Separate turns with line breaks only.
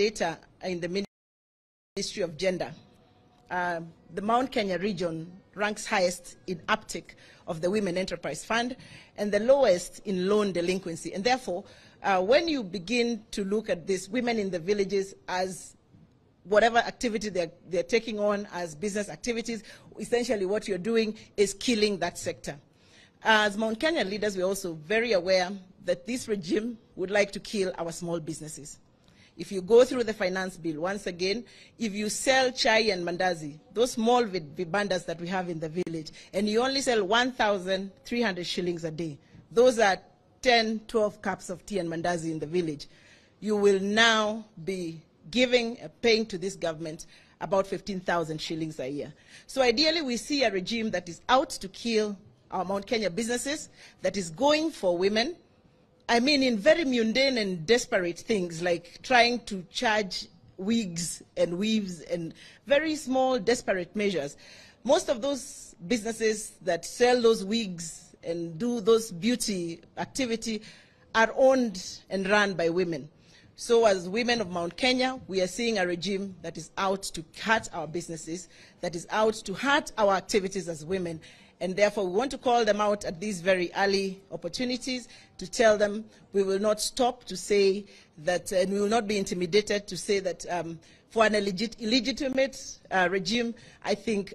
data in the Ministry of Gender, the Mount Kenya region ranks highest in uptake of the Women Enterprise Fund and the lowest in loan delinquency. And therefore, when you begin to look at this, women in the villages as whatever activity they're taking on as business activities, essentially what you're doing is killing that sector. As Mount Kenya leaders, we're also very aware that this regime would like to kill our small businesses. If you go through the finance bill, once again, if you sell chai and mandazi, those small vibandas that we have in the village, and you only sell 1,300 shillings a day, those are 10, 12 cups of tea and mandazi in the village, you will now be paying to this government about 15,000 shillings a year. So ideally, we see a regime that is out to kill our Mount Kenya businesses, that is going for women, I mean in very mundane and desperate things like trying to charge wigs and weaves and very small desperate measures. Most of those businesses that sell those wigs and do those beauty activity are owned and run by women. So as women of Mount Kenya, we are seeing a regime that is out to hurt our businesses, that is out to hurt our activities as women. And therefore, we want to call them out at these very early opportunities to tell them we will not stop to say that, and we will not be intimidated to say that for an illegitimate regime, I think